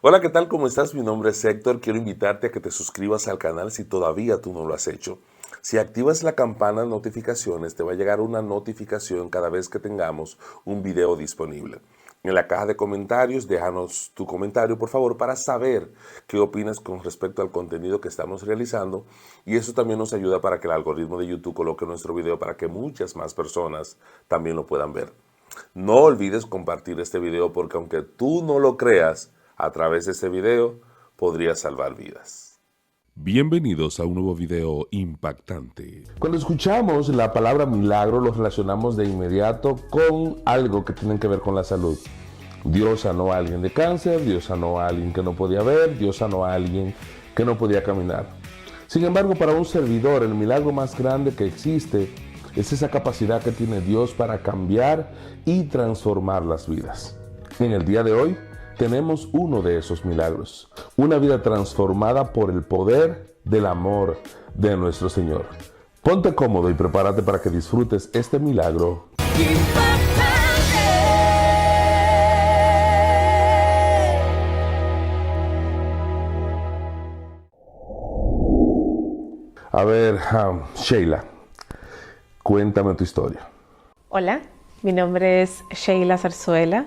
Hola, ¿qué tal? ¿Cómo estás? Mi nombre es Héctor. Quiero invitarte a que te suscribas al canal si todavía tú no lo has hecho. Si activas la campana de notificaciones, te va a llegar una notificación cada vez que tengamos un video disponible. En la caja de comentarios, déjanos tu comentario, por favor, para saber qué opinas con respecto al contenido que estamos realizando. Y eso también nos ayuda para que el algoritmo de YouTube coloque nuestro video para que muchas más personas también lo puedan ver. No olvides compartir este video porque aunque tú no lo creas, a través de este video podría salvar vidas. Bienvenidos a un nuevo video impactante. Cuando escuchamos la palabra milagro, lo relacionamos de inmediato con algo que tiene que ver con la salud. Dios sanó a alguien de cáncer, Dios sanó a alguien que no podía ver, Dios sanó a alguien que no podía caminar. Sin embargo, para un servidor, el milagro más grande que existe es esa capacidad que tiene Dios para cambiar y transformar las vidas. En el día de hoy, tenemos uno de esos milagros, una vida transformada por el poder del amor de nuestro Señor. Ponte cómodo y prepárate para que disfrutes este milagro. A ver, Sheila, cuéntame tu historia. Hola, mi nombre es Sheila Zarzuela.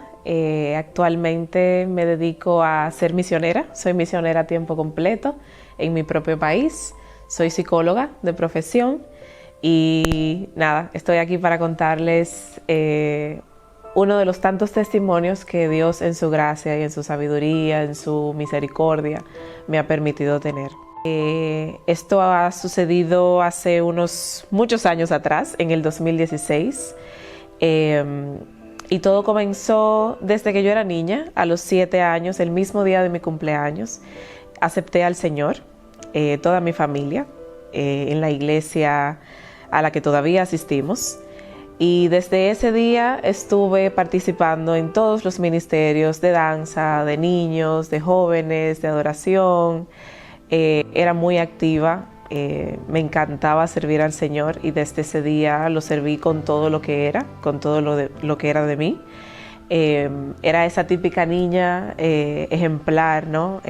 Actualmente me dedico a ser misionera. Soy misionera a tiempo completo en mi propio país. Soy psicóloga de profesión y nada, estoy aquí para contarles uno de los tantos testimonios que Dios en su gracia y en su sabiduría, en su misericordia, me ha permitido tener. Esto ha sucedido hace muchos años atrás, en el 2016. Y todo comenzó desde que yo era niña, a los 7 años, el mismo día de mi cumpleaños. Acepté al Señor, toda mi familia, en la iglesia a la que todavía asistimos. Y desde ese día estuve participando en todos los ministerios de danza, de niños, de jóvenes, de adoración. Era muy activa. Me encantaba servir al Señor y desde ese día lo serví con todo lo que era, con todo lo que era de mí. Era esa típica niña ejemplar, ¿no?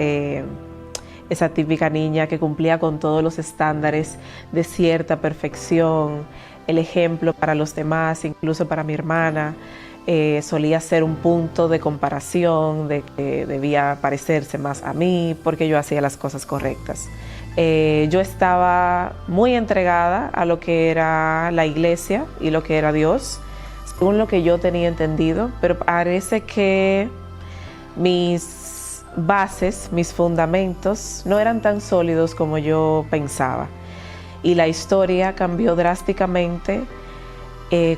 Esa típica niña que cumplía con todos los estándares de cierta perfección, el ejemplo para los demás, incluso para mi hermana. Solía ser un punto de comparación, de que debía parecerse más a mí porque yo hacía las cosas correctas. Yo estaba muy entregada a lo que era la iglesia y lo que era Dios, según lo que yo tenía entendido, pero parece que mis bases, mis fundamentos no eran tan sólidos como yo pensaba. Y la historia cambió drásticamente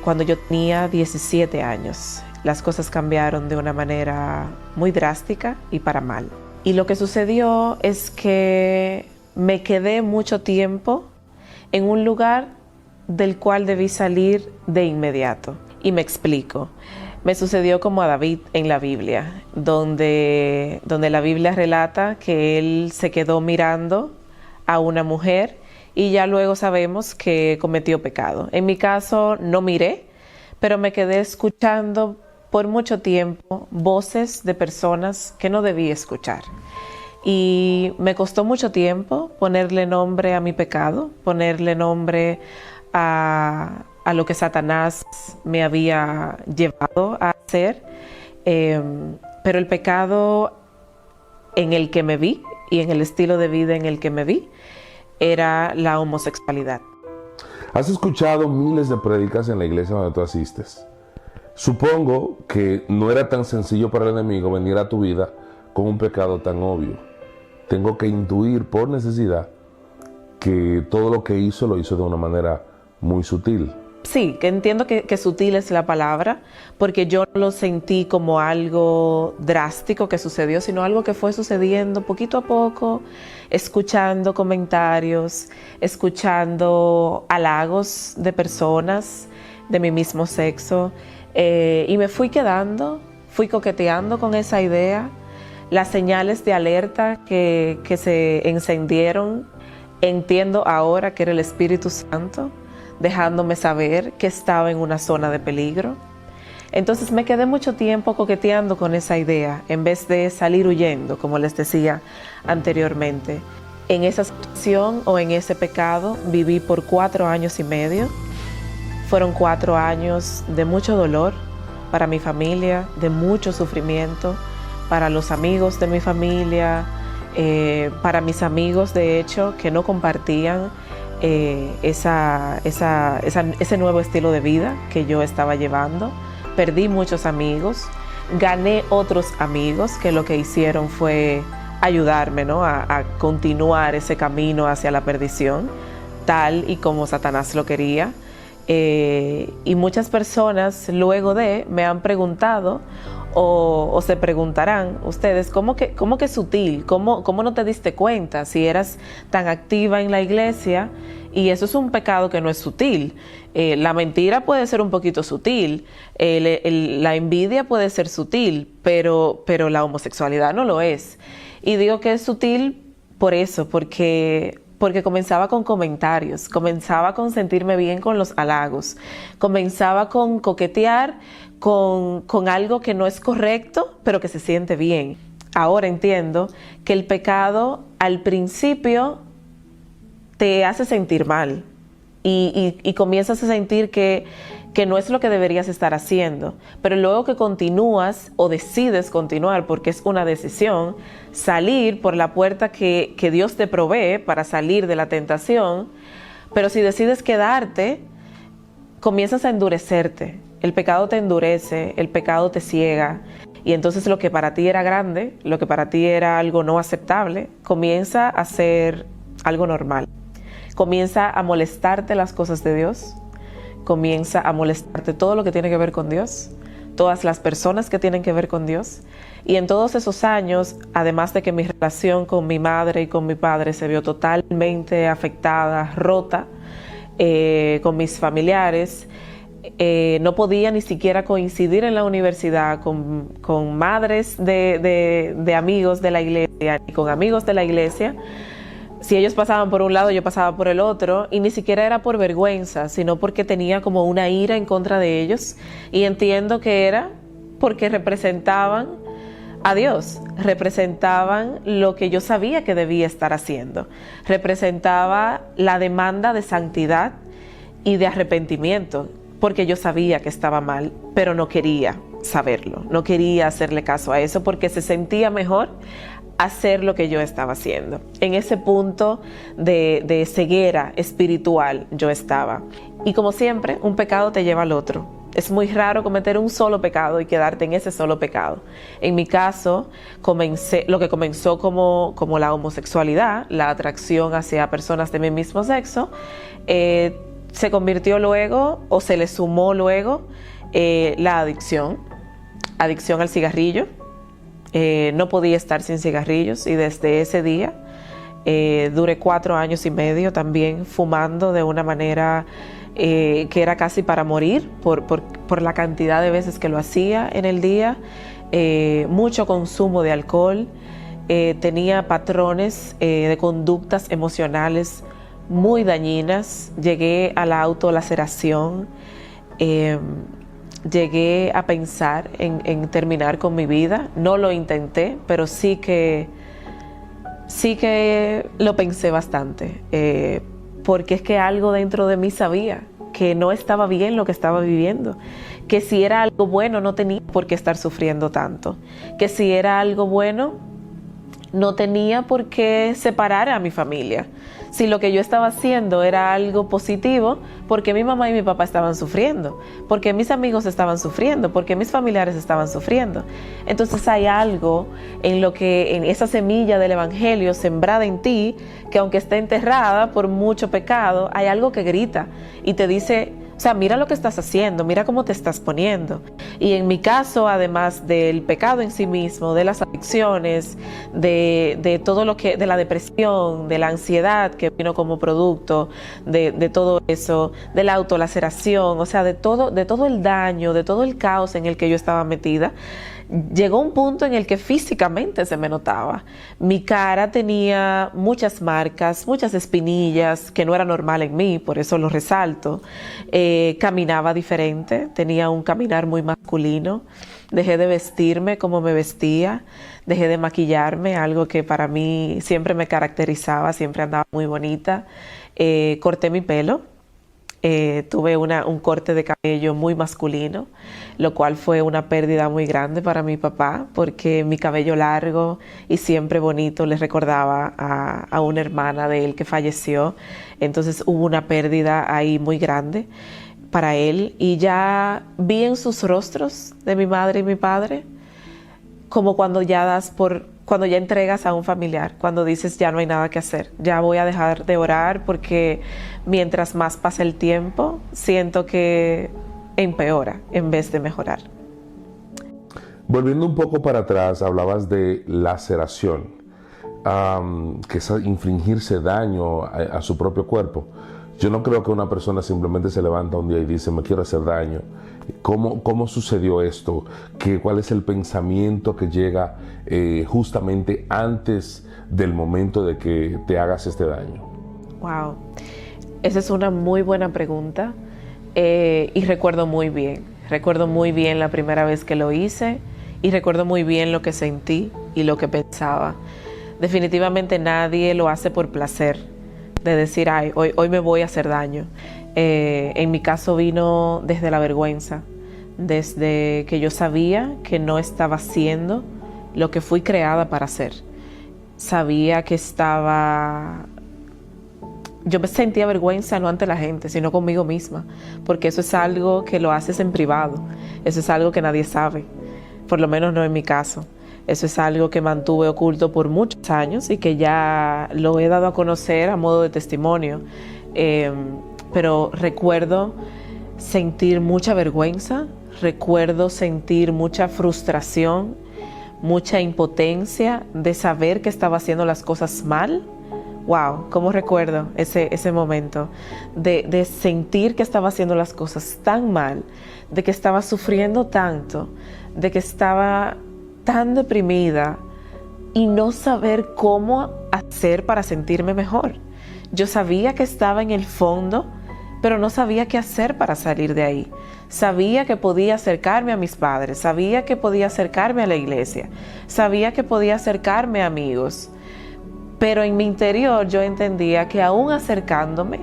cuando yo tenía 17 años. Las cosas cambiaron de una manera muy drástica y para mal. Y lo que sucedió es que me quedé mucho tiempo en un lugar del cual debí salir de inmediato. Y me explico. Me sucedió como a David en la Biblia, donde la Biblia relata que él se quedó mirando a una mujer y ya luego sabemos que cometió pecado. En mi caso no miré, pero me quedé escuchando por mucho tiempo voces de personas que no debí escuchar. Y me costó mucho tiempo ponerle nombre a mi pecado, ponerle nombre a lo que Satanás me había llevado a hacer. Pero el pecado en el que me vi y en el estilo de vida en el que me vi era la homosexualidad. Has escuchado miles de prédicas en la iglesia donde tú asistes. Supongo que no era tan sencillo para el enemigo venir a tu vida con un pecado tan obvio. Tengo que intuir por necesidad que todo lo que hizo lo hizo de una manera muy sutil. Sí, que entiendo que sutil es la palabra, porque yo no lo sentí como algo drástico que sucedió, sino algo que fue sucediendo poquito a poco, escuchando comentarios, escuchando halagos de personas de mi mismo sexo, y me fui coqueteando con esa idea. Las señales de alerta que se encendieron, entiendo ahora que era el Espíritu Santo, dejándome saber que estaba en una zona de peligro. Entonces me quedé mucho tiempo coqueteando con esa idea, en vez de salir huyendo, como les decía anteriormente. En esa situación o en ese pecado viví por 4 años y medio. Fueron 4 años de mucho dolor para mi familia, de mucho sufrimiento, para los amigos de mi familia, para mis amigos, de hecho, que no compartían ese nuevo estilo de vida que yo estaba llevando. Perdí muchos amigos, gané otros amigos que lo que hicieron fue ayudarme, ¿no?, a continuar ese camino hacia la perdición, tal y como Satanás lo quería. Y muchas personas luego me han preguntado o se preguntarán ustedes, ¿cómo que sutil? ¿Cómo no te diste cuenta si eras tan activa en la iglesia? Y eso es un pecado que no es sutil. La mentira puede ser un poquito sutil, la envidia puede ser sutil, pero la homosexualidad no lo es. Y digo que es sutil por eso, porque comenzaba con comentarios, comenzaba con sentirme bien con los halagos, comenzaba con coquetear con algo que no es correcto, pero que se siente bien. Ahora entiendo que el pecado al principio te hace sentir mal y comienzas a sentir que no es lo que deberías estar haciendo, pero luego que continúas o decides continuar, porque es una decisión, salir por la puerta que Dios te provee para salir de la tentación, pero si decides quedarte, comienzas a endurecerte. El pecado te endurece, el pecado te ciega, y entonces lo que para ti era grande, lo que para ti era algo no aceptable, comienza a ser algo normal. Comienza a molestarte las cosas de Dios, comienza a molestarte todo lo que tiene que ver con Dios, todas las personas que tienen que ver con Dios. Y en todos esos años, además de que mi relación con mi madre y con mi padre se vio totalmente afectada, rota, con mis familiares, no podía ni siquiera coincidir en la universidad con madres de amigos de la iglesia y con amigos de la iglesia. Si ellos pasaban por un lado, yo pasaba por el otro, y ni siquiera era por vergüenza, sino porque tenía como una ira en contra de ellos, y entiendo que era porque representaban a Dios, representaban lo que yo sabía que debía estar haciendo, representaba la demanda de santidad y de arrepentimiento, porque yo sabía que estaba mal, pero no quería saberlo, no quería hacerle caso a eso, porque se sentía mejor hacer lo que yo estaba haciendo. En ese punto de ceguera espiritual yo estaba. Y como siempre, un pecado te lleva al otro. Es muy raro cometer un solo pecado y quedarte en ese solo pecado. En mi caso, lo que comenzó como la homosexualidad, la atracción hacia personas de mi mismo sexo, se convirtió luego, o se le sumó luego, la adicción al cigarrillo. No podía estar sin cigarrillos, y desde ese día duré 4 años y medio también fumando de una manera que era casi para morir por la cantidad de veces que lo hacía en el día. Mucho consumo de alcohol, tenía patrones de conductas emocionales muy dañinas, llegué a la autolaceración, llegué a pensar en terminar con mi vida. No lo intenté, pero sí que lo pensé bastante, porque es que algo dentro de mí sabía que no estaba bien lo que estaba viviendo, que si era algo bueno no tenía por qué estar sufriendo tanto, que si era algo bueno no tenía por qué separar a mi familia. Si lo que yo estaba haciendo era algo positivo, ¿por qué mi mamá y mi papá estaban sufriendo? ¿Por qué mis amigos estaban sufriendo? ¿Por qué mis familiares estaban sufriendo? Entonces hay algo en esa semilla del evangelio sembrada en ti, que aunque esté enterrada por mucho pecado, hay algo que grita y te dice, o sea, mira lo que estás haciendo, mira cómo te estás poniendo. Y en mi caso, además del pecado en sí mismo, de las adicciones, de todo lo que, de la depresión, de la ansiedad que vino como producto de todo eso, de la autolaceración, o sea, de todo el daño, de todo el caos en el que yo estaba metida, Llegó un punto en el que físicamente se me notaba. Mi cara tenía muchas marcas, muchas espinillas, que no era normal en mí, por eso lo resalto. Caminaba diferente, tenía un caminar muy masculino. Dejé de vestirme como me vestía, dejé de maquillarme, algo que para mí siempre me caracterizaba, siempre andaba muy bonita. Corté mi pelo. Tuve un corte de cabello muy masculino, lo cual fue una pérdida muy grande para mi papá, porque mi cabello largo y siempre bonito le recordaba a una hermana de él que falleció. Entonces hubo una pérdida ahí muy grande para él, y ya vi en sus rostros de mi madre y mi padre como cuando ya entregas a un familiar, cuando dices ya no hay nada que hacer, ya voy a dejar de orar, porque mientras más pasa el tiempo, siento que empeora en vez de mejorar. Volviendo un poco para atrás, hablabas de laceración, que es infligirse daño a su propio cuerpo. Yo no creo que una persona simplemente se levanta un día y dice, me quiero hacer daño. ¿Cómo sucedió esto? ¿Cuál es el pensamiento que llega justamente antes del momento de que te hagas este daño? Wow, esa es una muy buena pregunta, y recuerdo muy bien la primera vez que lo hice, y recuerdo muy bien lo que sentí y lo que pensaba. Definitivamente nadie lo hace por placer, de decir, ay, hoy me voy a hacer daño. En mi caso vino desde la vergüenza, desde que yo sabía que no estaba haciendo lo que fui creada para hacer. Sabía que yo me sentía vergüenza no ante la gente, sino conmigo misma, porque eso es algo que lo haces en privado, eso es algo que nadie sabe, por lo menos no en mi caso. Eso es algo que mantuve oculto por muchos años y que ya lo he dado a conocer a modo de testimonio. Pero recuerdo sentir mucha vergüenza, recuerdo sentir mucha frustración, mucha impotencia de saber que estaba haciendo las cosas mal. Wow, cómo recuerdo ese momento de sentir que estaba haciendo las cosas tan mal, de que estaba sufriendo tanto, de que estaba tan deprimida y no saber cómo hacer para sentirme mejor. Yo sabía que estaba en el fondo, pero no sabía qué hacer para salir de ahí. Sabía que podía acercarme a mis padres, sabía que podía acercarme a la iglesia, sabía que podía acercarme a amigos, pero en mi interior yo entendía que aún acercándome,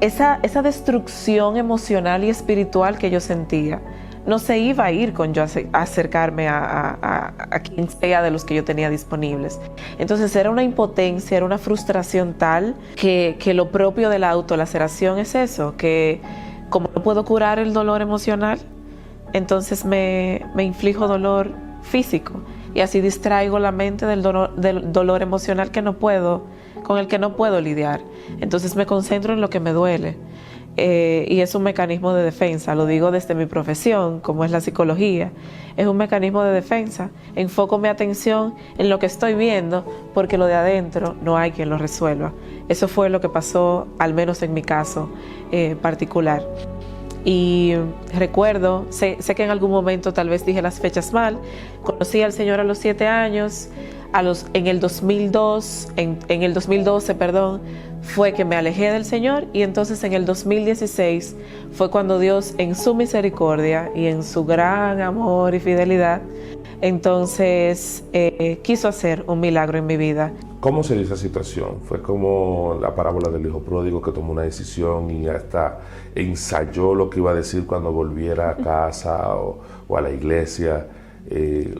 esa destrucción emocional y espiritual que yo sentía, no se iba a ir con yo acercarme a quien sea de los que yo tenía disponibles. Entonces era una impotencia, era una frustración tal que lo propio de la autolaceración es eso, que como no puedo curar el dolor emocional, entonces me inflijo dolor físico y así distraigo la mente del dolor emocional con el que no puedo lidiar. Entonces me concentro en lo que me duele. Y es un mecanismo de defensa, lo digo desde mi profesión, como es la psicología, es un mecanismo de defensa. Enfoco mi atención en lo que estoy viendo, porque lo de adentro no hay quien lo resuelva. Eso fue lo que pasó, al menos en mi caso particular. Y recuerdo, sé que en algún momento tal vez dije las fechas mal. Conocí al Señor a los 7 años, en el 2012, fue que me alejé del Señor, y entonces en el 2016 fue cuando Dios, en su misericordia y en su gran amor y fidelidad, entonces quiso hacer un milagro en mi vida. ¿Cómo sería esa situación? ¿Fue como la parábola del hijo pródigo, que tomó una decisión y hasta ensayó lo que iba a decir cuando volviera a casa o a la iglesia?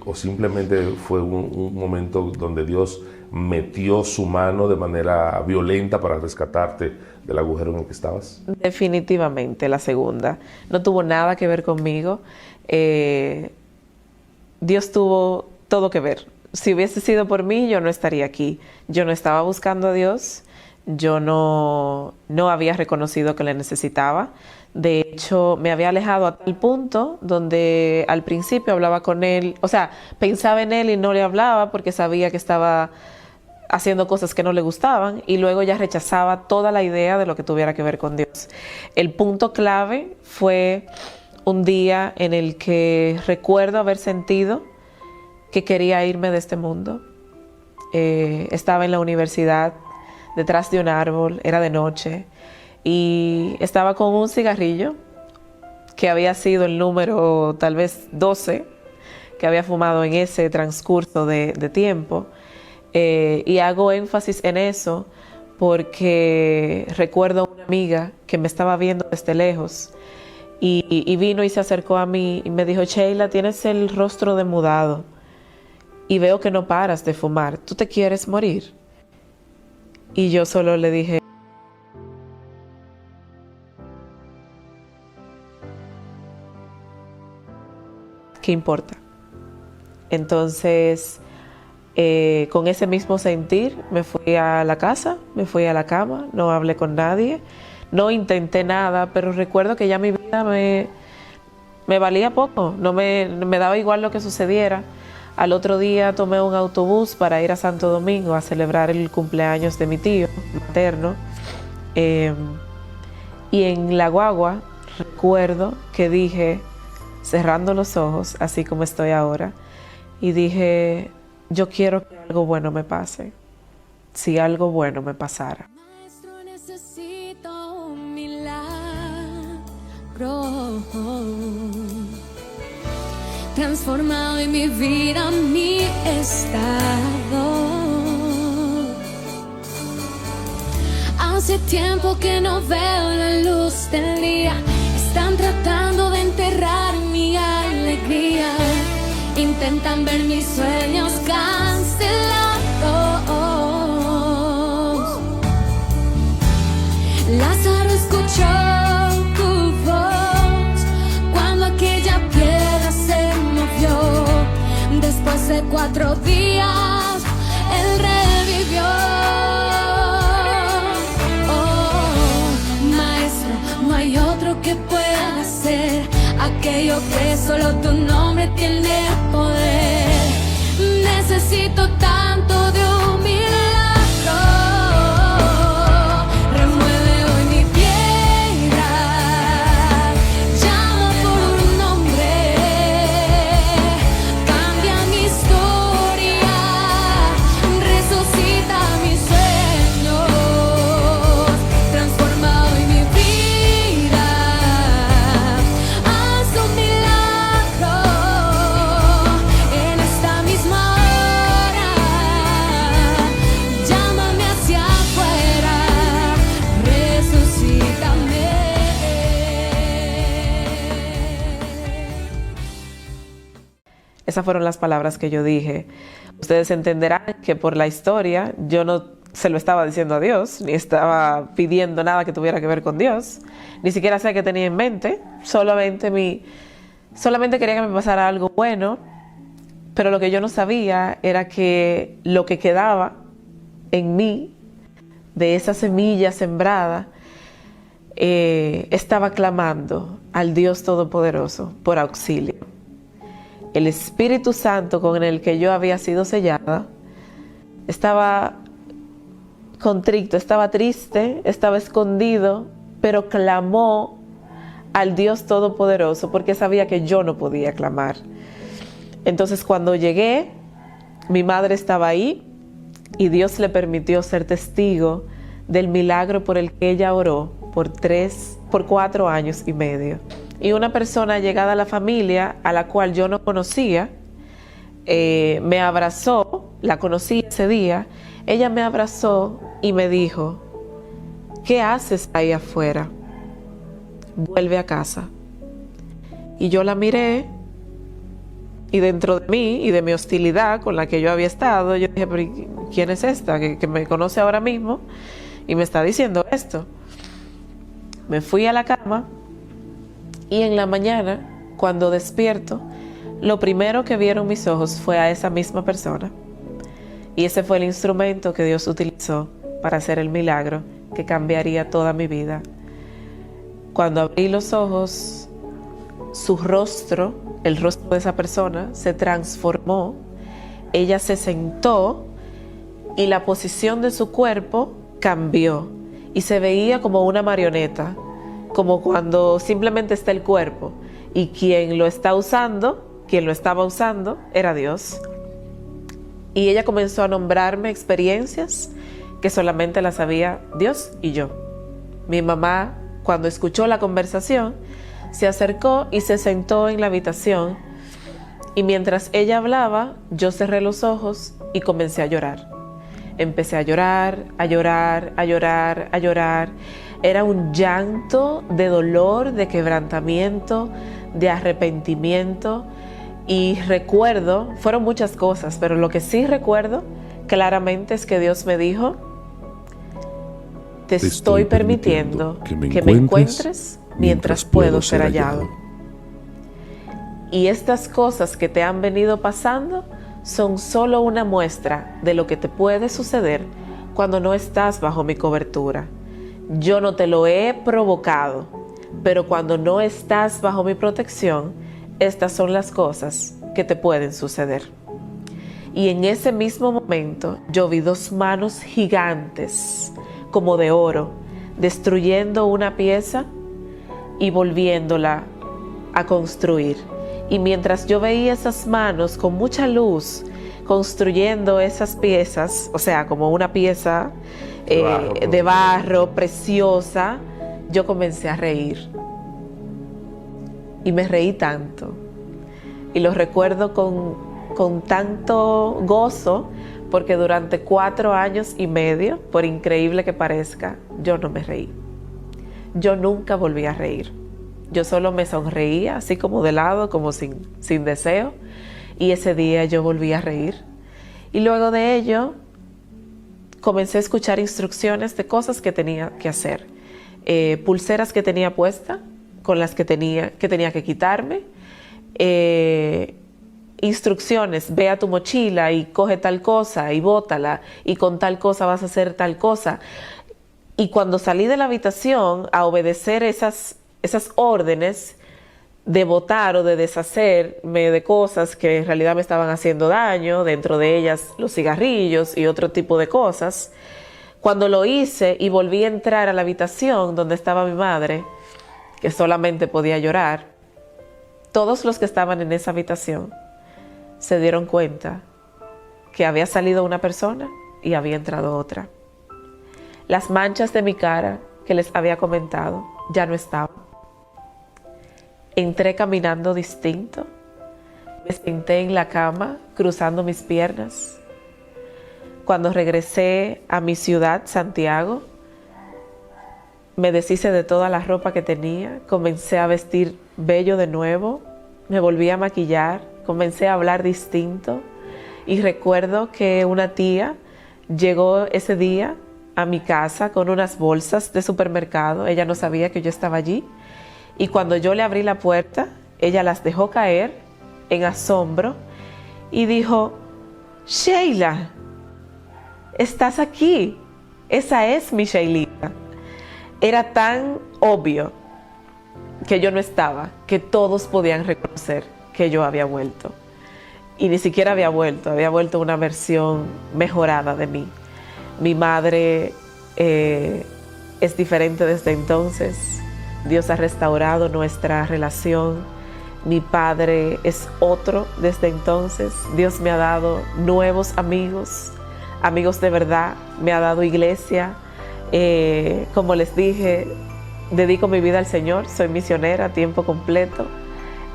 ¿O simplemente fue un momento donde Dios metió su mano de manera violenta para rescatarte del agujero en el que estabas? Definitivamente la segunda. No tuvo nada que ver conmigo. Dios tuvo todo que ver. Si hubiese sido por mí, yo no estaría aquí. Yo no estaba buscando a Dios. Yo no había reconocido que le necesitaba. De hecho, me había alejado a tal punto donde al principio hablaba con él, o sea, pensaba en él y no le hablaba porque sabía que estaba haciendo cosas que no le gustaban, y luego ya rechazaba toda la idea de lo que tuviera que ver con Dios. El punto clave fue un día en el que recuerdo haber sentido que quería irme de este mundo. Estaba en la universidad, detrás de un árbol, era de noche, y estaba con un cigarrillo que había sido el número tal vez 12 que había fumado en ese transcurso de tiempo. Y hago énfasis en eso porque recuerdo a una amiga que me estaba viendo desde lejos y vino y se acercó a mí y me dijo: Sheila, tienes el rostro demudado y veo que no paras de fumar, ¿tú te quieres morir? Y yo solo le dije: ¿qué importa? Entonces, con ese mismo sentir, me fui a la casa, me fui a la cama, no hablé con nadie, no intenté nada, pero recuerdo que ya mi vida me valía poco, no me daba igual lo que sucediera. Al otro día tomé un autobús para ir a Santo Domingo a celebrar el cumpleaños de mi tío materno. Y en la guagua recuerdo que dije, cerrando los ojos, así como estoy ahora, y dije: yo quiero que algo bueno me pase, si algo bueno me pasara. Maestro, necesito un milagro, transformado en mi vida, mi estado. Hace tiempo que no veo la luz del día, están tratando de enterrar mi alegría, intentan ver mis sueños cancelados. Lázaro escuchó tu voz cuando aquella piedra se movió. Después de 4 días, él revivió. Oh, maestro, no hay otro que pueda hacer aquello que solo tu nombre tiene poder. Necesito tanto de un milagro. Remueve hoy mi piedra, llama por un nombre, cambia mi historia, resucita mis sueños, transforma hoy mi vida. Haz un milagro en esta misma hora, llámame hacia afuera, resucítame. Esas fueron las palabras que yo dije. Ustedes entenderán que por la historia yo no se lo estaba diciendo a Dios, ni estaba pidiendo nada que tuviera que ver con Dios, ni siquiera sé qué tenía en mente, solamente quería que me pasara algo bueno, pero lo que yo no sabía era que lo que quedaba en mí, de esa semilla sembrada, estaba clamando al Dios Todopoderoso por auxilio. El Espíritu Santo con el que yo había sido sellada estaba contrito, estaba triste, estaba escondido, pero clamó al Dios Todopoderoso porque sabía que yo no podía clamar. Entonces, cuando llegué, mi madre estaba ahí y Dios le permitió ser testigo del milagro por el que ella oró por 4 años y medio. Y una persona llegada a la familia, a la cual yo no conocía, me abrazó, la conocí ese día, ella me abrazó y me dijo: ¿qué haces ahí afuera? Vuelve a casa. Y yo la miré, y dentro de mí y de mi hostilidad con la que yo había estado, yo dije: ¿pero quién es esta que me conoce ahora mismo y me está diciendo esto? Me fui a la cama y en la mañana, cuando despierto, lo primero que vieron mis ojos fue a esa misma persona. Y ese fue el instrumento que Dios utilizó para hacer el milagro que cambiaría toda mi vida. Cuando abrí los ojos, su rostro, el rostro de esa persona, se transformó. Ella se sentó y la posición de su cuerpo cambió y se veía como una marioneta, como cuando simplemente está el cuerpo y quien lo estaba usando era Dios. Y ella comenzó a nombrarme experiencias que solamente las sabía Dios y yo. Mi mamá, cuando escuchó la conversación, se acercó y se sentó en la habitación. Y mientras ella hablaba, yo cerré los ojos y comencé a llorar. Empecé a llorar, a llorar, a llorar, a llorar. Era un llanto de dolor, de quebrantamiento, de arrepentimiento. Y recuerdo, fueron muchas cosas, pero lo que sí recuerdo claramente es que Dios me dijo: te estoy permitiendo que me encuentres mientras puedo ser hallado. Y estas cosas que te han venido pasando son solo una muestra de lo que te puede suceder cuando no estás bajo mi cobertura. Yo no te lo he provocado, pero cuando no estás bajo mi protección, estas son las cosas que te pueden suceder. Y en ese mismo momento yo vi dos manos gigantes, como de oro, destruyendo una pieza y volviéndola a construir. Y mientras yo veía esas manos con mucha luz construyendo esas piezas, o sea, como una pieza de barro preciosa, yo comencé a reír. Y me reí tanto. Y lo recuerdo con tanto gozo, porque durante 4 años y medio, por increíble que parezca, yo no me reí. Yo nunca volví a reír. Yo solo me sonreía, así como de lado, como sin deseo. Y ese día yo volví a reír. Y luego de ello, comencé a escuchar instrucciones de cosas que tenía que hacer. Pulseras que tenía puesta, con las que tenía que quitarme. Instrucciones: ve a tu mochila y coge tal cosa y bótala, y con tal cosa vas a hacer tal cosa. Y cuando salí de la habitación a obedecer esas órdenes de botar o de deshacerme de cosas que en realidad me estaban haciendo daño, dentro de ellas los cigarrillos y otro tipo de cosas, cuando lo hice y volví a entrar a la habitación donde estaba mi madre, que solamente podía llorar, todos los que estaban en esa habitación se dieron cuenta que había salido una persona y había entrado otra. Las manchas de mi cara que les había comentado ya no estaban. Entré caminando distinto, me senté en la cama cruzando mis piernas. Cuando regresé a mi ciudad, Santiago, me deshice de toda la ropa que tenía, comencé a vestir bello de nuevo, me volví a maquillar, comencé a hablar distinto. Y recuerdo que una tía llegó ese día a mi casa con unas bolsas de supermercado. Ella no sabía que yo estaba allí. Y cuando yo le abrí la puerta, ella las dejó caer en asombro y dijo: Sheila, estás aquí. Esa es mi Sheilita. Era tan obvio que yo no estaba, que todos podían reconocer que yo había vuelto. Y ni siquiera había vuelto una versión mejorada de mí. Mi madre es diferente desde entonces. Dios ha restaurado nuestra relación. Mi padre es otro desde entonces. Dios me ha dado nuevos amigos, amigos de verdad. Me ha dado iglesia. Como les dije, dedico mi vida al Señor. Soy misionera a tiempo completo.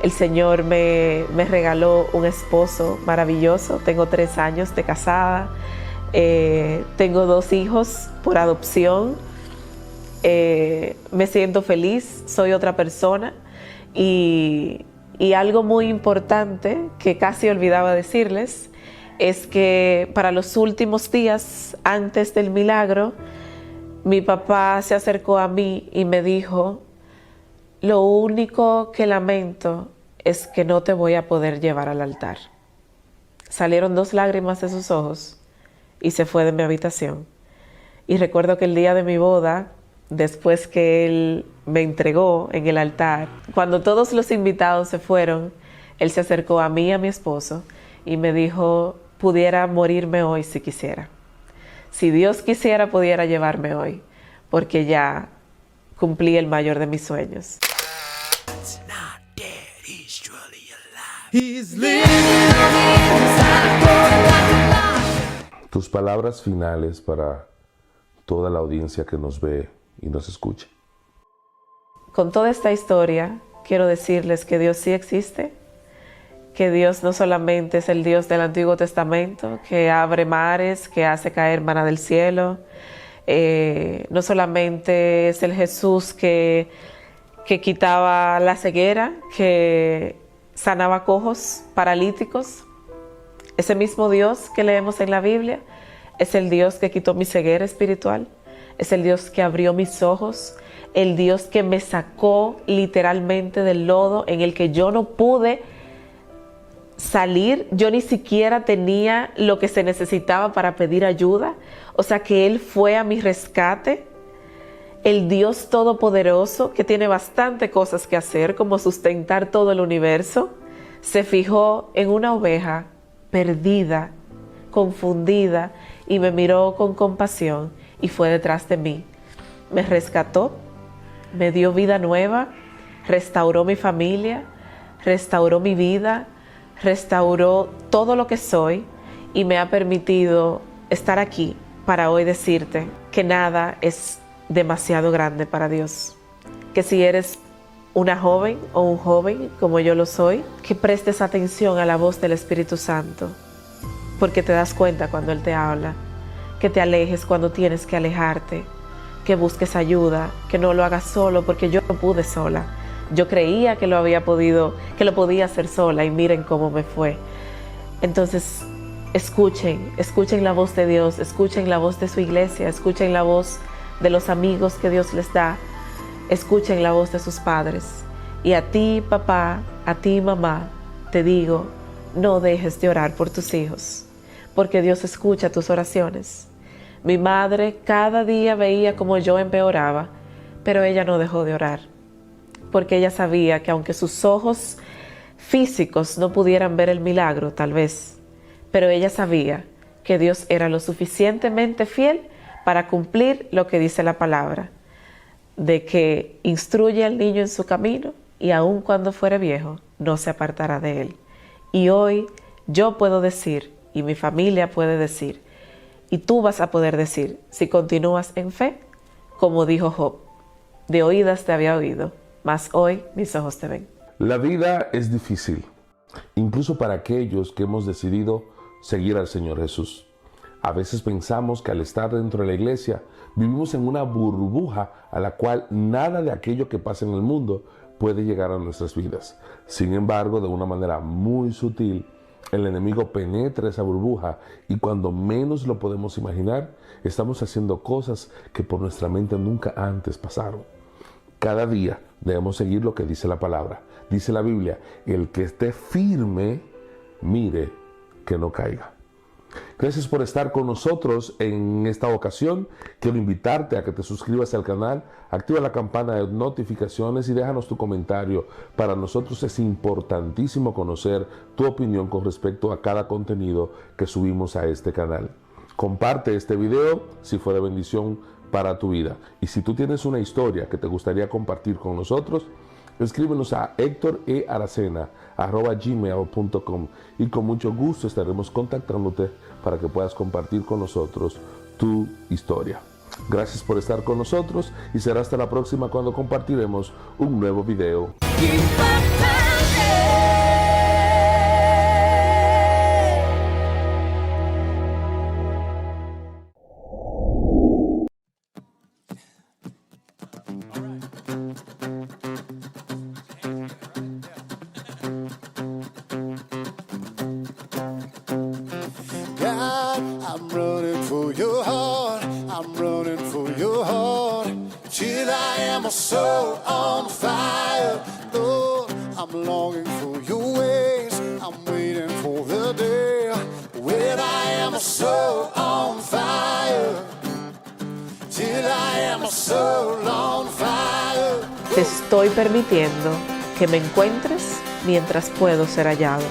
El Señor me regaló un esposo maravilloso. Tengo 3 años de casada. Tengo 2 hijos por adopción. Me siento feliz, soy otra persona. Y algo muy importante que casi olvidaba decirles es que para los últimos días antes del milagro, mi papá se acercó a mí y me dijo: lo único que lamento es que no te voy a poder llevar al altar. Salieron 2 lágrimas de sus ojos y se fue de mi habitación. Y recuerdo que el día de mi boda, después que él me entregó en el altar, cuando todos los invitados se fueron, él se acercó a mí y a mi esposo y me dijo: pudiera morirme hoy si quisiera. Si Dios quisiera, pudiera llevarme hoy, porque ya cumplí el mayor de mis sueños. He's living on the inside, going like a tus palabras finales para toda la audiencia que nos ve y nos escucha. Con toda esta historia, quiero decirles que Dios sí existe, que Dios no solamente es el Dios del Antiguo Testamento, que abre mares, que hace caer maná del cielo, no solamente es el Jesús que quitaba la ceguera, que sanaba cojos, paralíticos. Ese mismo Dios que leemos en la Biblia es el Dios que quitó mi ceguera espiritual, es el Dios que abrió mis ojos, el Dios que me sacó literalmente del lodo en el que yo no pude salir, yo ni siquiera tenía lo que se necesitaba para pedir ayuda, o sea que Él fue a mi rescate. El Dios Todopoderoso, que tiene bastante cosas que hacer, como sustentar todo el universo, se fijó en una oveja perdida, confundida, y me miró con compasión y fue detrás de mí. Me rescató, me dio vida nueva, restauró mi familia, restauró mi vida, restauró todo lo que soy y me ha permitido estar aquí para hoy decirte que nada es demasiado grande para Dios. Que si eres una joven o un joven como yo lo soy, que prestes atención a la voz del Espíritu Santo, porque te das cuenta cuando Él te habla, que te alejes cuando tienes que alejarte, que busques ayuda, que no lo hagas solo, porque yo no pude sola. Yo creía que lo podía hacer sola y miren cómo me fue. Entonces, escuchen la voz de Dios, escuchen la voz de su iglesia, escuchen la voz de los amigos que Dios les da, escuchen la voz de sus padres. Y a ti, papá, a ti, mamá, te digo, no dejes de orar por tus hijos, porque Dios escucha tus oraciones. Mi madre cada día veía como yo empeoraba, pero ella no dejó de orar, porque ella sabía que aunque sus ojos físicos no pudieran ver el milagro, tal vez, pero ella sabía que Dios era lo suficientemente fiel para cumplir lo que dice la palabra, de que instruye al niño en su camino y aun cuando fuere viejo, no se apartará de él. Y hoy yo puedo decir, y mi familia puede decir, y tú vas a poder decir, si continúas en fe, como dijo Job, de oídas te había oído, mas hoy mis ojos te ven. La vida es difícil, incluso para aquellos que hemos decidido seguir al Señor Jesús. A veces pensamos que al estar dentro de la iglesia vivimos en una burbuja a la cual nada de aquello que pasa en el mundo puede llegar a nuestras vidas. Sin embargo, de una manera muy sutil, el enemigo penetra esa burbuja y cuando menos lo podemos imaginar, estamos haciendo cosas que por nuestra mente nunca antes pasaron. Cada día debemos seguir lo que dice la palabra. Dice la Biblia, el que esté firme, mire que no caiga. Gracias por estar con nosotros en esta ocasión. Quiero invitarte a que te suscribas al canal, activa la campana de notificaciones y déjanos tu comentario. Para nosotros es importantísimo conocer tu opinión con respecto a cada contenido que subimos a este canal. Comparte este video si fue de bendición para tu vida. Y si tú tienes una historia que te gustaría compartir con nosotros, escríbenos a hectorearacena@gmail.com y con mucho gusto estaremos contactándote para que puedas compartir con nosotros tu historia. Gracias por estar con nosotros y será hasta la próxima cuando compartiremos un nuevo video. I'm running for your heart, I'm running for your heart, till I am a soul on fire. Lord, I'm longing for your ways, I'm waiting for the day when I am a soul on fire, till I am a soul on fire. Te estoy permitiendo que me encuentres mientras puedo ser hallado.